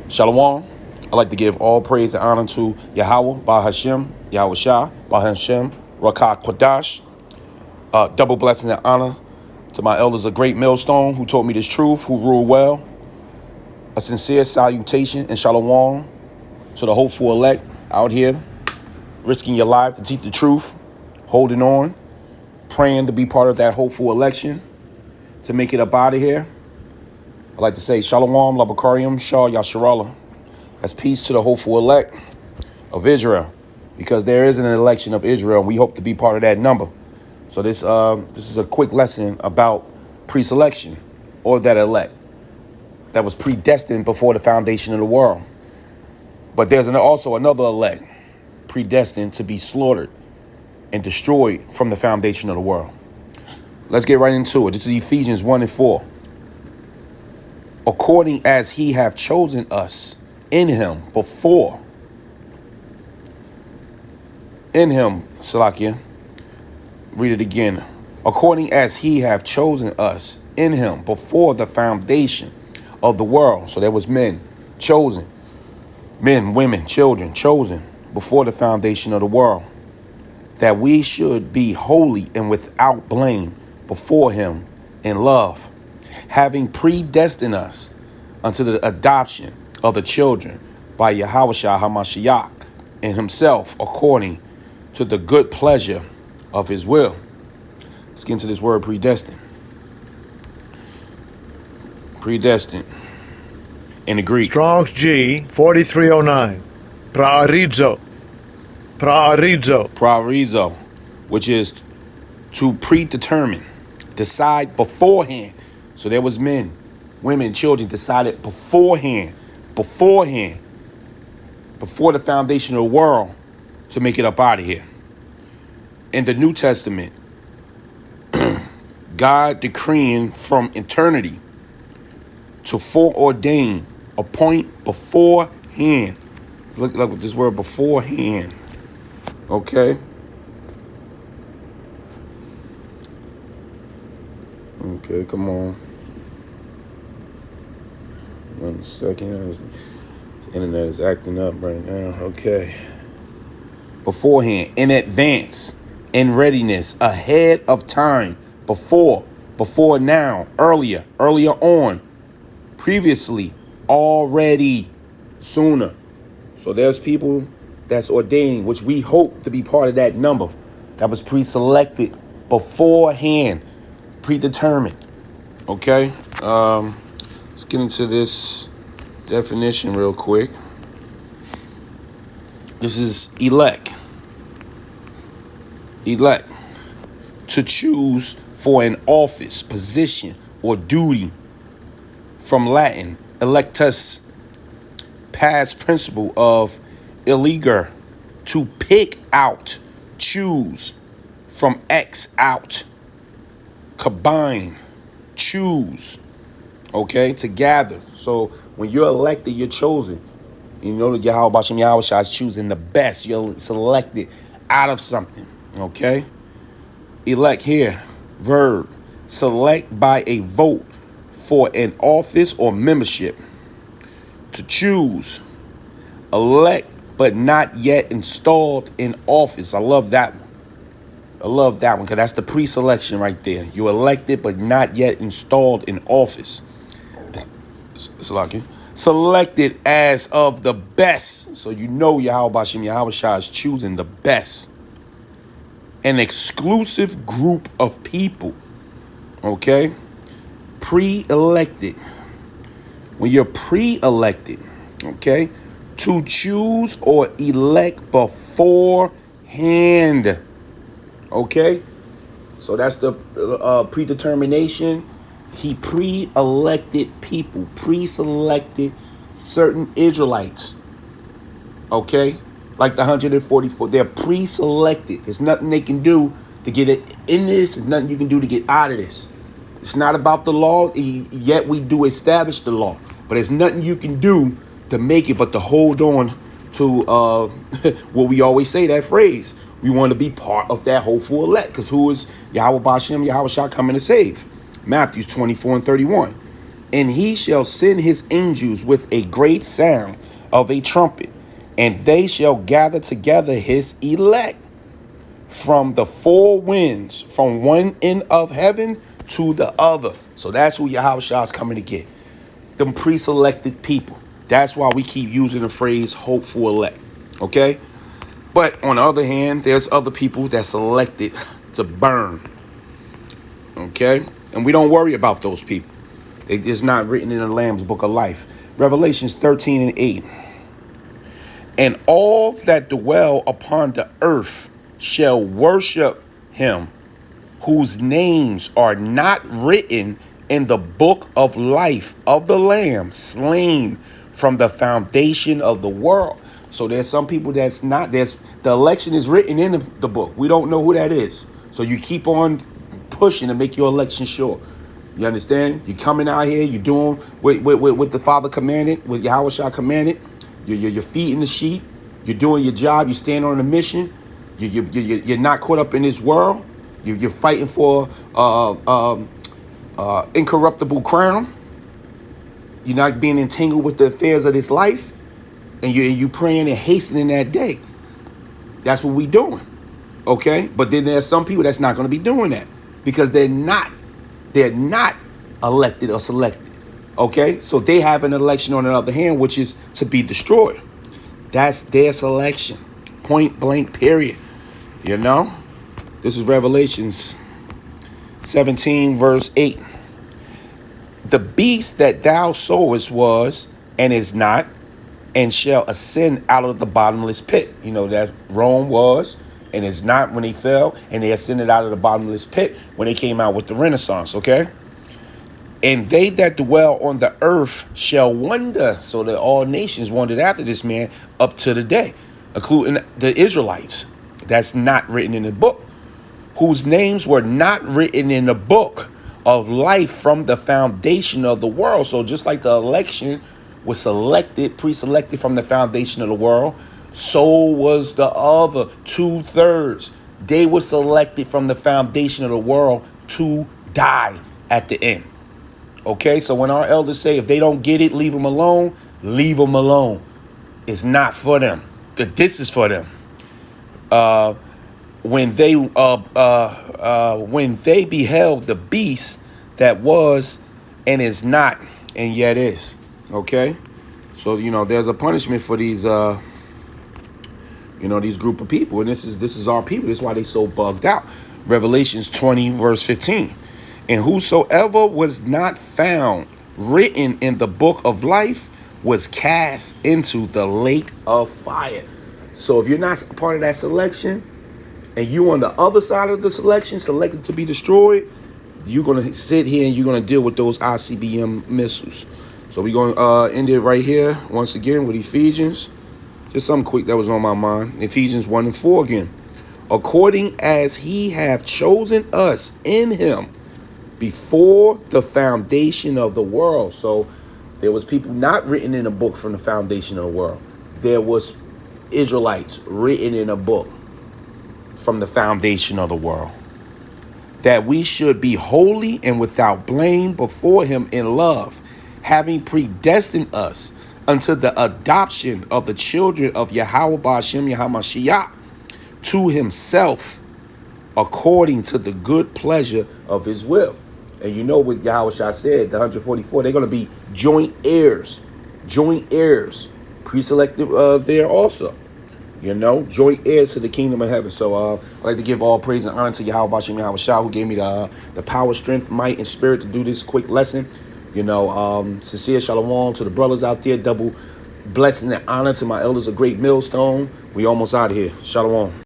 Shalom. I'd like to give all praise and honor to Yahweh, Bahashem, Yahweh Shah, Bahashem, Rakah Kodash. Double blessing and honor to my elders of Great Millstone who taught me this truth, who rule well. A sincere salutation and shalom to the hopeful elect out here, risking your life to teach the truth, holding on, praying to be part of that hopeful election, to make it up out of here. I'd like to say shalom, labakarium, shah, yasharallah. That's peace to the hopeful elect of Israel, because there is an election of Israel, and we hope to be part of that number. So this is a quick lesson about pre-selection, or that elect that was predestined before the foundation of the world. But there's also another elect predestined to be slaughtered and destroyed from the foundation of the world. Let's get right into it. This is Ephesians 1:4. According as he have chosen us in him before. In him, Salakia. Read it again. According as he have chosen us in him before the foundation of the world. So there was men chosen. Men, women, children chosen before the foundation of the world. That we should be holy and without blame before him in love, having predestined us unto the adoption of the children by Yahweh Shah HaMashiach and himself according to the good pleasure of his will. Let's get into this word predestined. Predestined in the Greek. Strong's G 4309. Praorizo. Proviso, which is to predetermine, decide beforehand. So there was men, women, children decided beforehand, before the foundation of the world, to make it up out of here. In the New Testament, God decreeing from eternity to foreordain, appoint beforehand. Look at this word beforehand. Okay. Okay, come on. 1 second. The internet is acting up right now. Okay. Beforehand, in advance, in readiness, ahead of time, before now, earlier on, previously, already, sooner. So there's people that's ordained, which we hope to be part of that number that was pre-selected beforehand, predetermined. Okay, let's get into this definition real quick. This is elect. To choose for an office, position, or duty. From Latin, electus, past principle of eleger, to pick out, choose, from X out, combine, choose, okay, to gather. So when you're elected, you're chosen. You know that Yahweh Bashem Yahweh Shah is choosing the best. You're selected out of something, okay? Elect here, verb, select by a vote for an office or membership. To choose, elect but not yet installed in office. I love that one. Because that's the pre-selection right there. You're elected but not yet installed in office. Selected as of the best. So you know Yahweh Bashem Yahweh Shah is choosing the best. An exclusive group of people. Okay? Pre-elected. When you're pre-elected, okay? To choose or elect beforehand. Okay? So that's the predetermination. He pre-elected people, pre-selected certain Israelites. Okay? Like the 144. They're pre-selected. There's nothing they can do to get it in this. There's nothing you can do to get out of this. It's not about the law, yet we do establish the law. But there's nothing you can do to make it but to hold on to what we always say, that phrase. We want to be part of that hopeful elect. Because who is Yahweh Bashem, Yahweh Shah coming to save? Matthew 24:31. And he shall send his angels with a great sound of a trumpet, and they shall gather together his elect from the four winds, from one end of heaven to the other. So that's who Yahushua is coming to get. Them pre-selected people. That's why we keep using the phrase hopeful elect. Okay? But on the other hand, there's other people that selected to burn. Okay? And we don't worry about those people. They just not written in the Lamb's book of life. Revelations 13:8. And all that dwell upon the earth shall worship him, whose names are not written in the book of life of the Lamb, slain from the foundation of the world. So there's some people that's not, the election is written in the book. We don't know who that is. So you keep on pushing to make your election sure. You understand? You're coming out here, you're doing what the Father commanded, what Yahushua commanded. You're feeding the sheep. You're doing your job. You stand on a mission. You're not caught up in this world. You're fighting for incorruptible crown. You're not being entangled with the affairs of this life, and you praying and hastening that day. That's what we doing, okay? But then there's some people that's not going to be doing that because they're not elected or selected, okay? So they have an election on the other hand, which is to be destroyed. That's their selection, point blank, period. You know, this is Revelations 17, verse 8. The beast that thou sawest was and is not, and shall ascend out of the bottomless pit. You know that Rome was and is not when they fell, and they ascended out of the bottomless pit when they came out with the Renaissance, okay? And they that dwell on the earth shall wonder. So that all nations wondered after this man up to the day, including the Israelites. That's not written in the book, whose names were not written in the book of life from the foundation of the world. So just like the election was selected, pre-selected from the foundation of the world, so was the other 2/3. They were selected from the foundation of the world to die at the end. Okay, so when our elders say if they don't get it, leave them alone, leave them alone. It's not for them. This is for them. When they beheld the beast that was and is not and yet is. Okay, so there's a punishment for these these group of people, and this is our people. This is why they so bugged out. Revelations 20 verse 15. And whosoever was not found written in the book of life was cast into the lake of fire. So if you're not part of that selection and you on the other side of the selection, selected to be destroyed, you're going to sit here and you're going to deal with those ICBM missiles. So we're going to end it right here once again with Ephesians. Just something quick that was on my mind. Ephesians 1 and 4 again. According as he hath chosen us in him before the foundation of the world. So there was people not written in a book from the foundation of the world. There was Israelites written in a book from the foundation of the world, that we should be holy and without blame before him in love, having predestined us unto the adoption of the children of Yahweh Ba'ashem Yahamashiach to himself, according to the good pleasure of his will. And you know what Yahushua said, the 144, they're going to be joint heirs, pre-selected there also. Joint heirs to the kingdom of heaven. So I'd like to give all praise and honor to Yahweh Ba'ashem Yahawashi, who gave me the power, strength, might, and spirit to do this quick lesson. Sincere shalom to the brothers out there. Double blessing and honor to my elders of Great Millstone. We almost out of here. Shalom.